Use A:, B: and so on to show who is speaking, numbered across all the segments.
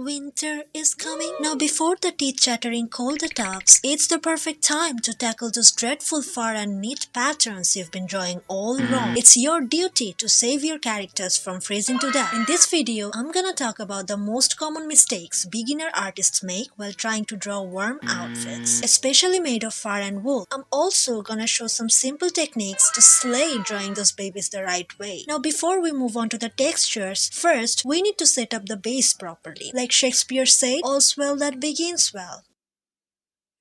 A: Winter is coming. Now before the teeth chattering cold attacks, it's the perfect time to tackle those dreadful fur and neat patterns you've been drawing all wrong. It's your duty to save your characters from freezing to death. In this video, I'm gonna talk about the most common mistakes beginner artists make while trying to draw warm outfits, especially made of fur and wool. I'm also gonna show some simple techniques to slay drawing those babies the right way. Now before we move on to the textures, first we need to set up the base properly. Like Shakespeare said, all's well that begins well.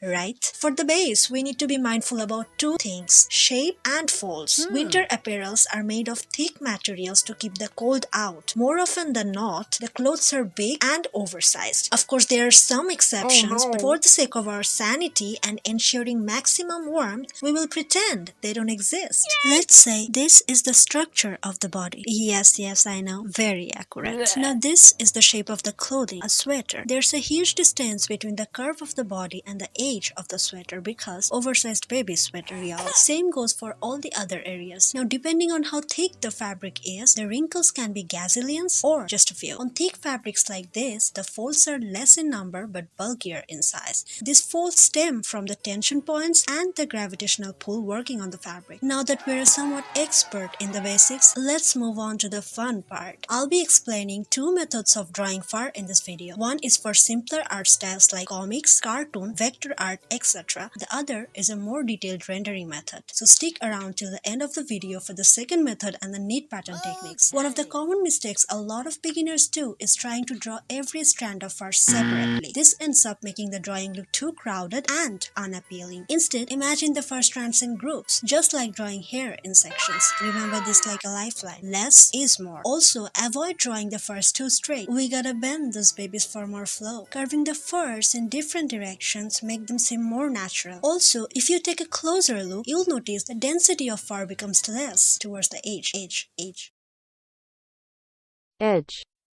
A: Right? For the base, we need to be mindful about two things, shape and folds. Winter apparels are made of thick materials to keep the cold out. More often than not, the clothes are big and oversized. Of course, there are some exceptions, but for the sake of our sanity and ensuring maximum warmth, we will pretend they don't exist. Let's say this is the structure of the body. Yes, I know, very accurate. Now this is the shape of the clothing, a sweater. There's a huge distance between the curve of the body and the edge of the sweater because oversized baby sweater, y'all. Same goes for all the other areas. Now depending on how thick the fabric is, the wrinkles can be gazillions or just a few. On thick fabrics like this, the folds are less in number but bulkier in size. These folds stem from the tension points and the gravitational pull working on the fabric. Now that we're somewhat expert in the basics, let's move on to the fun part. I'll be explaining two methods of drawing fur in this video. One is for simpler art styles like comics, cartoon, vector art, etc. The other is a more detailed rendering method. So stick around till the end of the video for the second method and the neat pattern techniques. One of the common mistakes a lot of beginners do is trying to draw every strand of fur separately. This ends up making the drawing look too crowded and unappealing. Instead, imagine the fur strands in groups, just like drawing hair in sections. Remember this like a lifeline. Less is more. Also, avoid drawing the furs too straight. We gotta bend those babies for more flow. Curving the furs in different directions make them seem more natural. Also, if you take a closer look, you'll notice the density of fur becomes less towards the edge.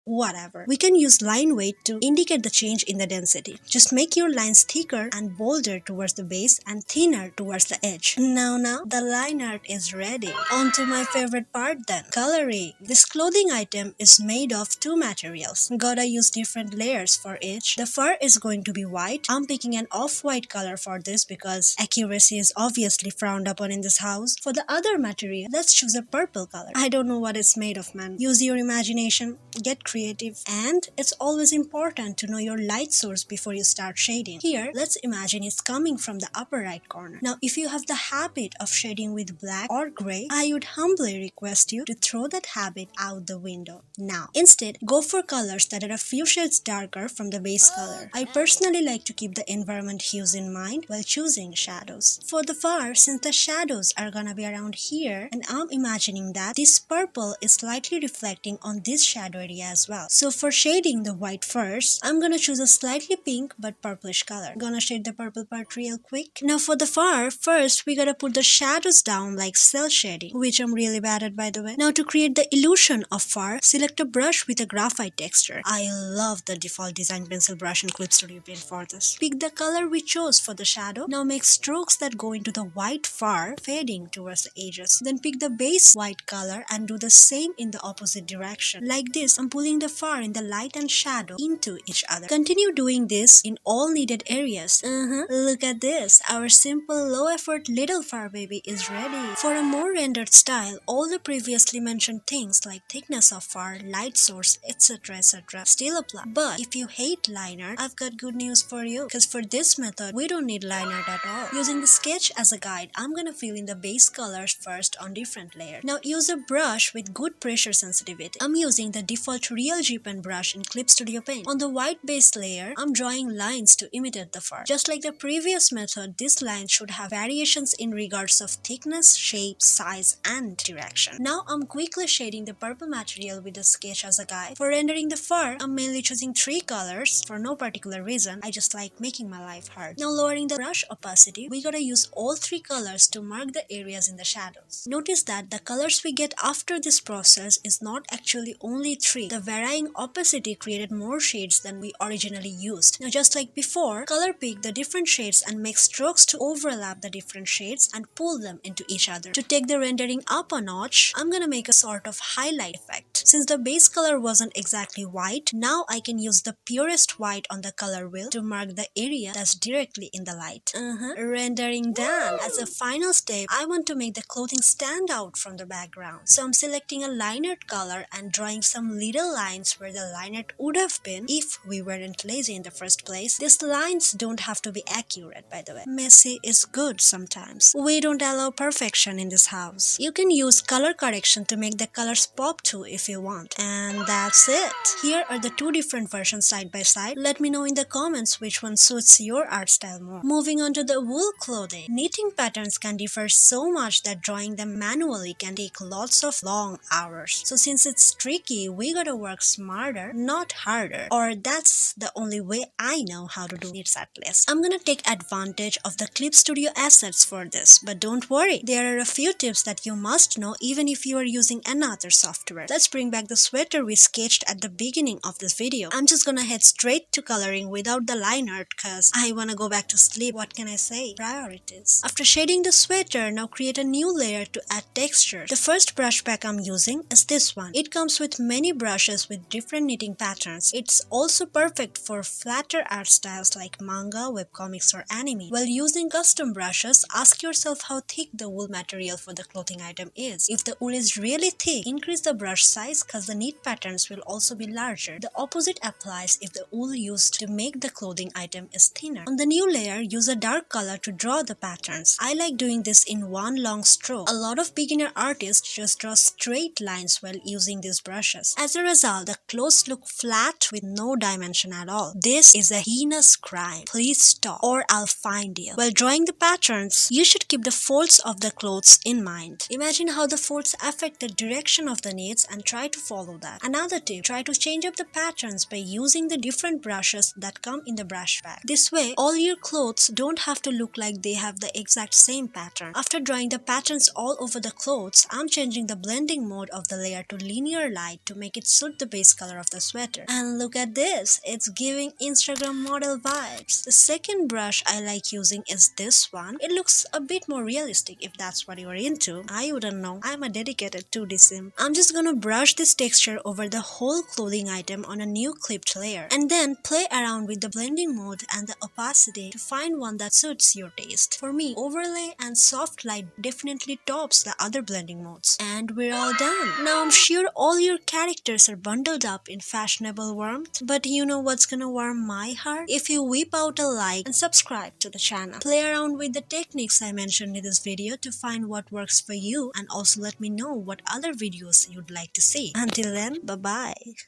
A: Whatever. We can use line weight to indicate the change in the density. Just make your lines thicker and bolder towards the base and thinner towards the edge. Now, the line art is ready. On to my favorite part then, coloring. This clothing item is made of two materials. Gotta use different layers for each. The fur is going to be white. I'm picking an off-white color for this because accuracy is obviously frowned upon in this house. For the other material, let's choose a purple color. I don't know what it's made of, man. Use your imagination. Get creative, and it's always important to know your light source before you start shading. Here, let's imagine it's coming from the upper right corner. Now, if you have the habit of shading with black or gray, I would humbly request you to throw that habit out the window now. Instead, go for colors that are a few shades darker from the base color. I personally like to keep the environment hues in mind while choosing shadows. For the fur, since the shadows are gonna be around here, and I'm imagining that this purple is slightly reflecting on this shadow area as well. So for shading the white furs, I'm gonna choose a slightly pink but purplish color. Gonna shade the purple part real quick. Now for the fur, first we gotta put the shadows down like cell shading, which I'm really bad at by the way. Now to create the illusion of fur, select a brush with a graphite texture. I love the default design pencil brush in Clip Studio Paint for this. Pick the color we chose for the shadow. Now make strokes that go into the white fur, fading towards the edges. Then pick the base white color and do the same in the opposite direction. Like this, I'm pulling the fur in the light and shadow into each other. Continue doing this in all needed areas. Look at this. Our simple low effort little fur baby is ready. For a more rendered style, all the previously mentioned things like thickness of fur, light source, etc. still apply. But if you hate line art, I've got good news for you. Because for this method, we don't need line art at all. Using the sketch as a guide, I'm gonna fill in the base colors first on different layers. Now use a brush with good pressure sensitivity. I'm using the default Real G Pen brush in Clip Studio Paint. On the white base layer, I'm drawing lines to imitate the fur. Just like the previous method, this line should have variations in regards of thickness, shape, size, and direction. Now I'm quickly shading the purple material with the sketch as a guide. For rendering the fur, I'm mainly choosing three colors for no particular reason. I just like making my life hard. Now lowering the brush opacity, we gotta use all three colors to mark the areas in the shadows. Notice that the colors we get after this process is not actually only three. The varying opacity created more shades than we originally used. Now just like before, color pick the different shades and make strokes to overlap the different shades and pull them into each other. To take the rendering up a notch, I'm gonna make a sort of highlight effect. Since the base color wasn't exactly white, now I can use the purest white on the color wheel to mark the area that's directly in the light. Rendering done. As a final step, I want to make the clothing stand out from the background. So I'm selecting a line art color and drawing some little lines where the line art would have been if we weren't lazy in the first place. These lines don't have to be accurate, by the way. Messy is good sometimes. We don't allow perfection in this house. You can use color correction to make the colors pop too if you want. And that's it. Here are the two different versions side by side. Let me know in the comments which one suits your art style more. Moving on to the wool clothing. Knitting patterns can differ so much that drawing them manually can take lots of long hours. So since it's tricky, we gotta work smarter, not harder. Or that's the only way I know how to do it at least. I'm gonna take advantage of the Clip Studio assets for this, but don't worry, there are a few tips that you must know even if you are using another software. Let's bring back the sweater we sketched at the beginning of this video. I'm just gonna head straight to coloring without the line art cause I wanna go back to sleep. What can I say? Priorities. After shading the sweater, now create a new layer to add texture. The first brush pack I'm using is this one. It comes with many brushes with different knitting patterns. It's also perfect for flatter art styles like manga, webcomics or anime. While using custom brushes, ask yourself how thick the wool material for the clothing item is. If the wool is really thick, increase the brush size cause the knit patterns will also be larger. The opposite applies if the wool used to make the clothing item is thinner. On the new layer, use a dark color to draw the patterns. I like doing this in one long stroke. A lot of beginner artists just draw straight lines while using these brushes. As a result, the clothes look flat with no dimension at all. This is a heinous crime. Please stop or I'll find you. While drawing the patterns, you should keep the folds of the clothes in mind. Imagine how the folds affect the direction of the knits and try to follow that. Another tip, try to change up the patterns by using the different brushes that come in the brush pack. This way, all your clothes don't have to look like they have the exact same pattern. After drawing the patterns all over the clothes, I'm changing the blending mode of the layer to linear light to make it suit the base color of the sweater. And look at this, it's giving Instagram model vibes. The second brush I like using is this one. It looks a bit more realistic if that's what you're into. I wouldn't know, I'm a dedicated 2D sim. I'm just gonna brush this texture over the whole clothing item on a new clipped layer and then play around with the blending mode and the opacity to find one that suits your taste. For me, overlay and soft light definitely tops the other blending modes. And we're all done. Now I'm sure all your characters are bundled up in fashionable warmth, but you know what's gonna warm my heart? If you whip out a like and subscribe to the channel. Play around with the techniques I mentioned in this video to find what works for you and also let me know what other videos you'd like to see. Until then, bye bye.